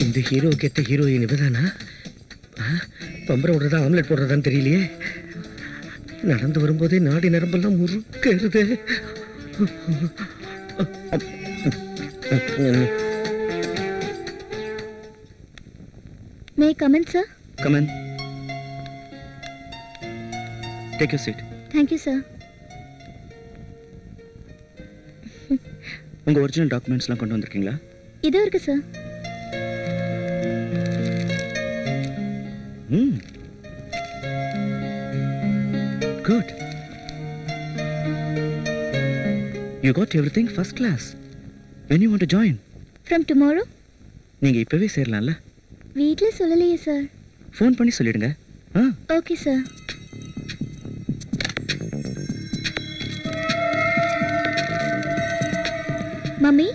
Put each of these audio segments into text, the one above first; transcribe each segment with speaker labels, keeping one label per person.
Speaker 1: இந்த ஹீரோக்கு எத்த ஹீரோயின் இவதானா? பம்பரை விடுறதா ஆம்லெட் போடுறதான்னு தெரியலையே. நடந்து வரும்போதே நாடி நரம்பெல்லாம் முறுக்கிறது.
Speaker 2: May I come in, sir?
Speaker 3: Come in. Take your seat.
Speaker 2: Thank you, sir.
Speaker 3: உங்க ஒரிஜினல் டாக்குமெண்ட்ஸ்லாம் கொண்டு வந்திருக்கீங்களா?
Speaker 2: இதோ இருக்கு sir.
Speaker 3: Good. You got everything first class. When you want to join?
Speaker 2: From tomorrow?
Speaker 3: நீங்க இப்பவே சேரலாம்ல?
Speaker 2: வீட்ல சொல்லலையே சார்.
Speaker 3: ஃபோன் பண்ணி சொல்லிடுங்க.
Speaker 2: Okay sir. மம்மி,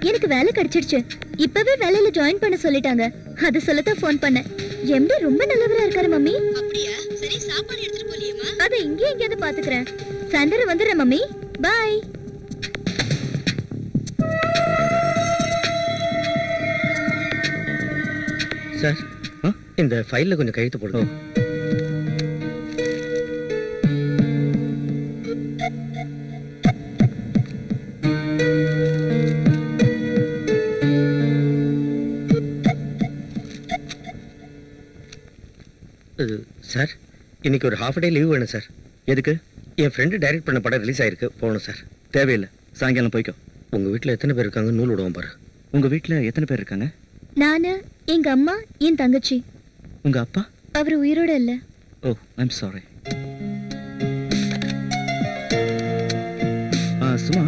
Speaker 2: எனக்கு வேலை கிடைச்சிடுச்சு. இப்பவே வேலையில ஜாயின் பண்ண சொல்லிட்டாங்க. அது சொல்லத்தான் ஃபோன் பண்ணேன். எம்டி ரொம்ப நல்லவரா இருக்காரு மம்மி.
Speaker 4: அப்படியா? சரி, சாப்பாடு எடுத்துட்டு போலியேமா?
Speaker 2: அத இங்கே எங்கயாவது பாத்துக்கறேன். சாயந்தரம் வந்துடுறேன் மம்மி. பை.
Speaker 1: சார், இந்த ஃபைல்ல கொஞ்சம் கையெழுத்து போடுங்க. சார், இன்னைக்கு ஒரு ஹாஃப் டே லீவ் வேணும் சார்.
Speaker 3: எதுக்கு?
Speaker 1: என் ஃப்ரெண்டு டைரக்ட் பண்ண படம் ரிலீஸ் ஆயிருக்கு, போகணும் சார்.
Speaker 3: தேவையில்லை, சாயங்காலம் போய்க்கோ.
Speaker 1: உங்க வீட்டில் எத்தனை பேர் இருக்காங்க? நூல் விடுவோம் பாரு.
Speaker 3: உங்க வீட்டில் எத்தனை பேர் இருக்காங்க?
Speaker 2: நானு, எங்க அம்மா, என் தங்கச்சி.
Speaker 3: உங்க அப்பா?
Speaker 2: அவர் உயிரோட இல்ல.
Speaker 3: ஓ, ஐம் சாரி. சும்மா,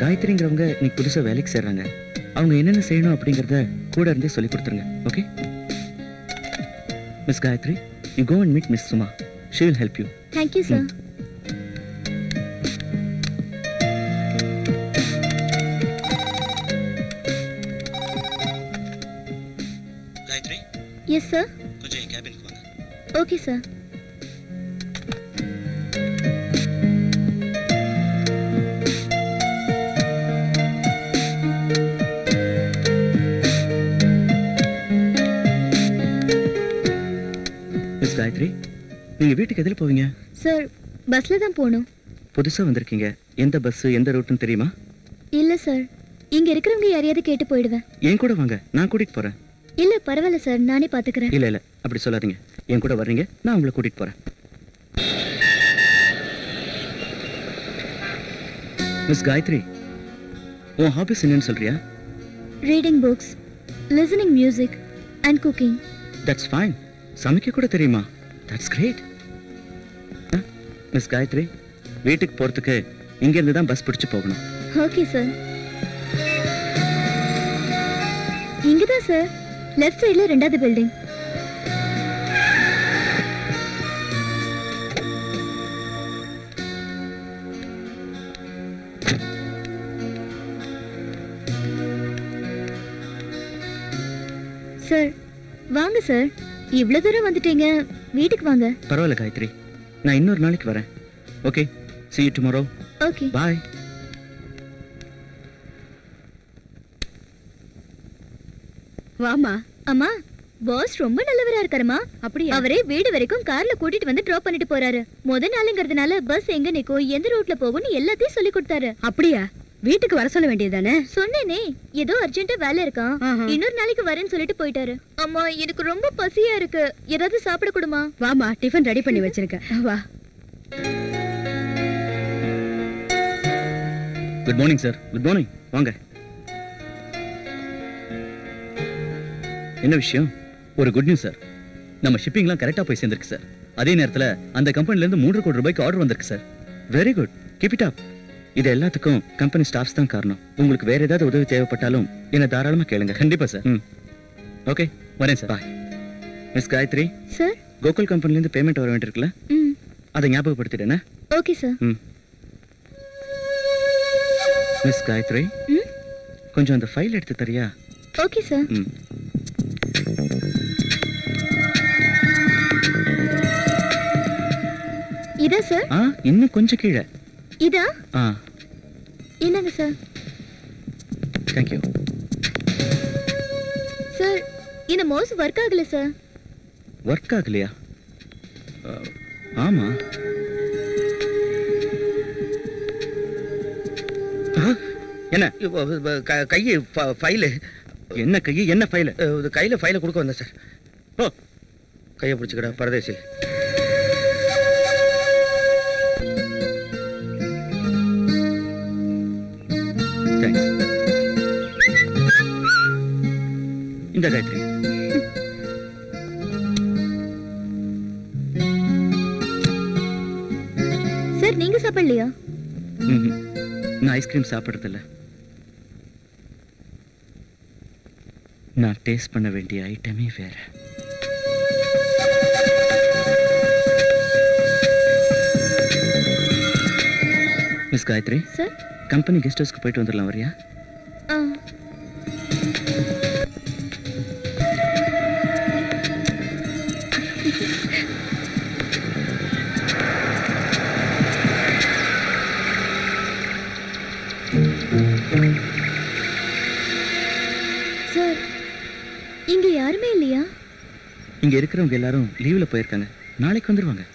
Speaker 3: காயத்ரிங்கிறவங்க இன்னைக்கு புதுசாக வேலைக்கு சேர்றாங்க. அவங்க என்னென்ன செய்யணும் அப்படிங்கிறத கூட இருந்தே சொல்லி கொடுத்துருங்க. Okay? Miss Gayathri, you go and meet Miss Suma. She will help you.
Speaker 2: Thank you, sir.
Speaker 3: Gayatri?
Speaker 2: Yes, sir.
Speaker 3: கொஞ்சம் என் கேபினுக்கு வாங்க.
Speaker 2: Okay, sir.
Speaker 3: மிஸ் காயத்ரி, நீங்க வீட்டுக்கு எதில் போவீங்க?
Speaker 2: சார், பஸ்ல தான் போகணும்.
Speaker 3: புதுசா வந்திருக்கீங்க. எந்த பஸ் எந்த ரூட்னு தெரியுமா?
Speaker 2: இல்ல சார், இங்க இருக்கிறவங்க யாரையாவது கேட்டு போயிடுவேன்.
Speaker 3: என் கூட வாங்க, நான் கூட்டிட்டு போறேன்.
Speaker 2: இல்ல பரவாயில்ல சார், நானே பாத்துக்கிறேன்.
Speaker 3: இல்ல இல்ல, அப்படி சொல்லாதீங்க. என் கூட வர்றீங்க, நான் உங்களை கூட்டிட்டு போறேன். மிஸ் காயத்ரி, உன் ஹாபிஸ் என்னன்னு சொல்றியா?
Speaker 2: Reading books, listening music and cooking.
Speaker 3: That's fine. சமைக்க கூட தெரியுமா? That's great. மிஸ் காயத்ரி, வீட்டுக்கு போறதுக்கு இங்க இருந்து தான் பஸ் பிடிச்சு போகணும்.
Speaker 2: Okay sir. இங்கதான் சார், லெஃப்ட் சைடுல 2வது பில்டிங். சார், வாங்க சார். இவ்வளவு தூரம் வந்துட்டீங்க, வீட்டுக்கு வாங்க.
Speaker 3: பரவாயில்ல காயத்ரி, நான் இன்னொரு நாளைக்கு வரேன். Okay, see you tomorrow.
Speaker 2: Okay,
Speaker 3: bye.
Speaker 4: வாமா.
Speaker 2: அம்மா, பாஸ் ரொம்ப நல்லவரா இருக்காருமா.
Speaker 4: அப்படியே
Speaker 2: அவரே வீடு வரைக்கும் கார்ல கூட்டிட்டு வந்து டிராப் பண்ணிட்டு போறாரு. முத நாளுங்கிறதுனால பஸ் எங்க நிக்கும், எந்த ரூட்ல போகும்னு எல்லாத்தையும் சொல்லி கொடுத்தாரு.
Speaker 4: அப்படியா? வீட்டுக்கு வர சொல்ல வேண்டியதானே?
Speaker 2: சொன்னேனே, ஏதோ அர்ஜென்ட்டா வேலை இருக்கான், இன்னொரு நாளைக்கு வரேன்னு சொல்லிட்டு போயிட்டாரு. அம்மா, எனக்கு ரொம்ப பசியா இருக்கு, ஏதாவது சாப்பிட கொடுமா?
Speaker 4: வாமா, டிஃபன் ரெடி பண்ணி வச்சிருக்கேன், வா.
Speaker 3: Good morning sir. Good morning, வாங்க. என்ன விஷயம்?
Speaker 5: ஒரு குட் நியூஸ் சார். நம்ம ஷிப்பிங்லாம் கரெக்டாக போய் சேர்ந்துருக்கு சார். அதே நேரத்தில் அந்த கம்பெனிலேருந்து 3 கோடி ரூபாய்க்கு ஆர்டர் வந்திருக்கு sir.
Speaker 3: Very good, keep it up. இது எல்லாத்துக்கும் கம்பெனி ஸ்டாஃப்ஸ் தான் காரணம். உங்களுக்கு வேற ஏதாவது உதவி தேவைப்பட்டாலும் என்ன தாராளமா கேளுங்க.
Speaker 5: கண்டிப்பா சார்.
Speaker 3: ஓகே,
Speaker 5: வரேன் sir.
Speaker 3: Bye. Miss Gayathri
Speaker 2: sir,
Speaker 3: Gokul கம்பெனிலேருந்து பேமெண்ட் வர வேண்டியிருக்குல்ல, அதை ஞாபகப்படுத்திட்டேனே.
Speaker 2: Okay sir.
Speaker 3: மிஸ் காயத்ரி, கொஞ்சம் அந்த ஃபைல் எடுத்து தரியா?
Speaker 2: Okay sir. இதா சார்?
Speaker 3: இன்னும் கொஞ்சம் கீழே.
Speaker 2: இதா? என்னங்க சார்?
Speaker 3: தேங்க்யூ.
Speaker 2: சார் இந்த மவுஸ் ஒர்க் ஆகல சார்.
Speaker 3: ஒர்க் ஆகலையா? ஆமா. என்ன
Speaker 1: கையை ஃபைலு.
Speaker 3: என்ன கையை என்ன ஃபைலு?
Speaker 1: கையில் ஃபைலை கொடுக்க வந்தேன் சார்.
Speaker 3: ஓ,
Speaker 1: கையை பிடிச்சிக்கடா பரதேசி.
Speaker 3: தேங்க்ஸ். இந்த காயத்ரி,
Speaker 2: சார் நீங்க சாப்பிடலையா?
Speaker 3: நான் ஐஸ்கிரீம் சாப்பிட்றதில்ல. நான் டேஸ்ட் பண்ண வேண்டிய ஐட்டமே வேற. Miss Gayathri,
Speaker 2: sir
Speaker 3: company guest ஹவுஸ்க்கு போயிட்டு வந்துடலாம், வரியா?
Speaker 2: சார் இங்க யாருமே இல்லையா?
Speaker 3: இங்க இருக்கிறவங்க எல்லாரும் லீவ்ல போயிருக்காங்க. நாளைக்கு வந்துருவாங்க.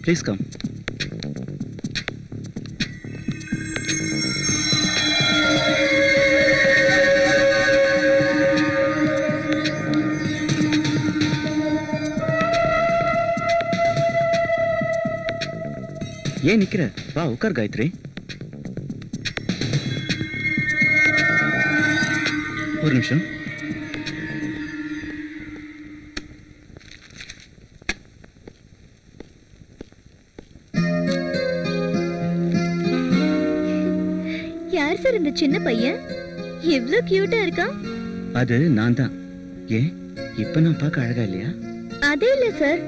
Speaker 3: Please come. ஏன் நிக்கிற? வா உட்கார் காயத்ரி. ஒரு நிமிஷம்.
Speaker 2: யார் சார் இந்த சின்ன பையன்? எவ்வளவு கியூட்டா இருக்கான்.
Speaker 3: அது நான் தான். ஏன் இப்ப நான் பார்க்க அழகா இல்லையா?
Speaker 2: அதே இல்ல சார்,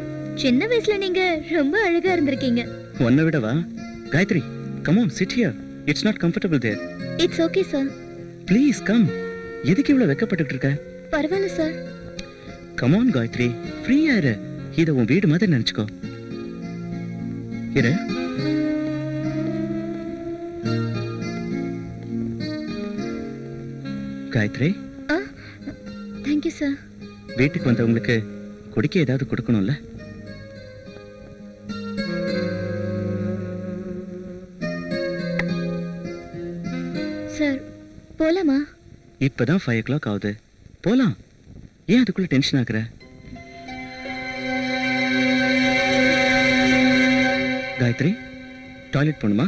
Speaker 2: சின்ன வயசுல நீங்க ரொம்ப அழகா இருந்திருக்கீங்க.
Speaker 3: உன்னை விடவா? Gayathri, come on, sit here. It's not comfortable there.
Speaker 2: It's okay sir.
Speaker 3: Please come. எதுக்கு இவ்வளவு வெக்கப்பட்டுட்டு இருக்க?
Speaker 2: பரவாயில்ல சார்.
Speaker 3: Come on காயத்ரி, ஃப்ரீயா இரு. இத உன் வீடு மாதிரி நினைச்சுக்கோ. இரு. காயத்ரி.
Speaker 2: Thank you sir.
Speaker 3: வீட்டுக்கு வந்தவங்களுக்கு குடிக்க ஏதாவது கொடுக்கணும்ல?
Speaker 2: சார் போலாமா?
Speaker 3: இப்பதான் 5 o'clock ஆகுது. போலாம். ஏன் அதுக்குள்ள டென்ஷன் ஆகுற? காயத்ரி, டாய்லெட் போணுமா?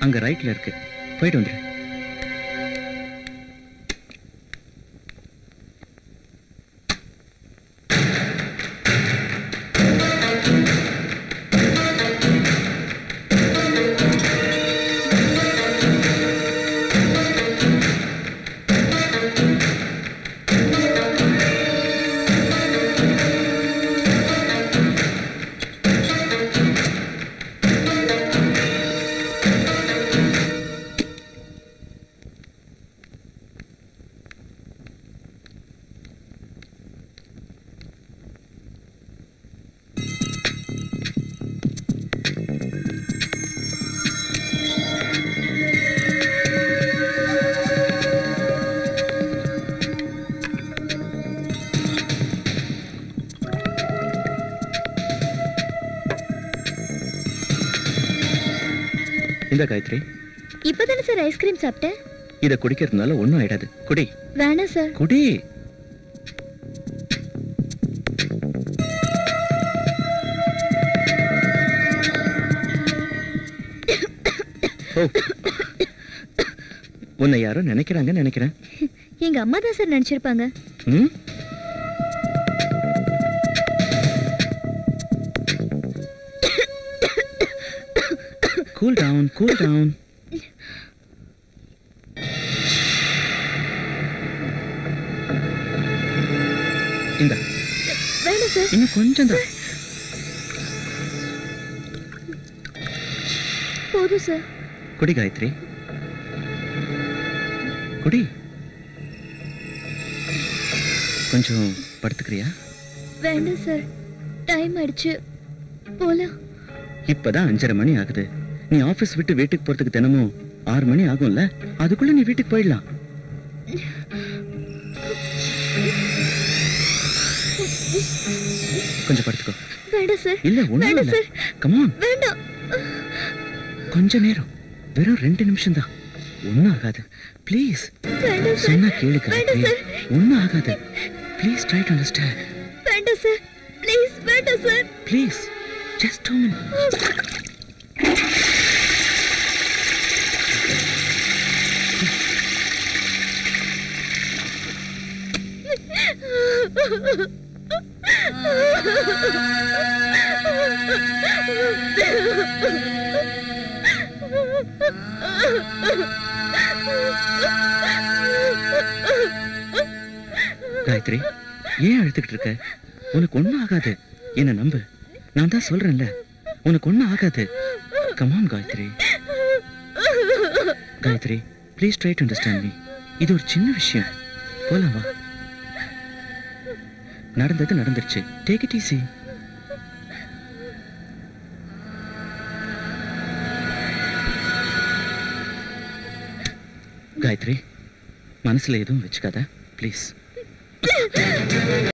Speaker 3: அங்க ரைட்ல இருக்கு, போயிட்டு வந்துரு. இந்த காயத்ரி,
Speaker 2: இப்பதானே சார் ஐஸ்கிரீம் சாப்பிட்டேன்.
Speaker 3: இத குடிக்கிறதுனால ஒண்ணும் ஆயிடாது. குடி.
Speaker 2: வேணாம் சார்.
Speaker 3: குடி. ஓ, உன்னை யாரோ நினைக்கிறாங்க நினைக்கிறேன்.
Speaker 2: எங்க அம்மா தான் சார் நினைச்சிருப்பாங்க.
Speaker 3: ம், cool down, cool down. இந்த
Speaker 2: வேணாம் சார்.
Speaker 3: இன்னும் கொஞ்சம் தான்.
Speaker 2: போதும் சார்.
Speaker 3: குடி காயத்ரி, குடி. கொஞ்சம் படுத்துக்கிறியா?
Speaker 2: வேண்டாம் சார், டைம் ஆயிடுச்சு, போலாம்.
Speaker 3: இப்பதான் 5:30 மணி ஆகுது. நீ ஆபீஸ் விட்டு வீட்டுக்கு போறதுக்கு தினமும் 6 மணி ஆகும்ல, அதுக்குள்ள நீ வீட்டுக்கு போயிடலாம். கொஞ்சம் படுத்துக்கோ.
Speaker 2: வேண்டாம் சார்.
Speaker 3: இல்ல ஒண்ணும்
Speaker 2: வேண்டாம்
Speaker 3: இல்ல.
Speaker 2: சார்.
Speaker 3: Come on.
Speaker 2: வேண்டாம்.
Speaker 3: கொஞ்ச நேரம், வெறும் 2 நிமிஷம் தான். ஒண்ணும் ஆகாது. ப்ளீஸ்
Speaker 2: வேண்டாம் சார்.
Speaker 3: சொன்னா கேளு
Speaker 2: வேண்டாம்
Speaker 3: காயத்ரி.
Speaker 2: சார்.
Speaker 3: ஒண்ணும் ஆகாது. Please try to understand.
Speaker 2: வேண்டாம் சார். ப்ளீஸ் வேண்டாம் sir.
Speaker 3: Please just 2 minutes. Gayathri, ஏன் அழுத்துக்கிட்டு இருக்க? உனக்கு ஒண்ணும் ஆகாது. என்ன நம்பு, நான் தான் சொல்றேன்ல, உனக்கு ஒண்ணும் ஆகாது. Come on Gayathri. Gayathri, please try to understand me. இது ஒரு சின்ன விஷயம். போலாம் வா. நடந்தது நடந்துருச்சு. Take it easy. காயத்ரி, மனசுல எதுவும் வச்சுக்காத ப்ளீஸ்.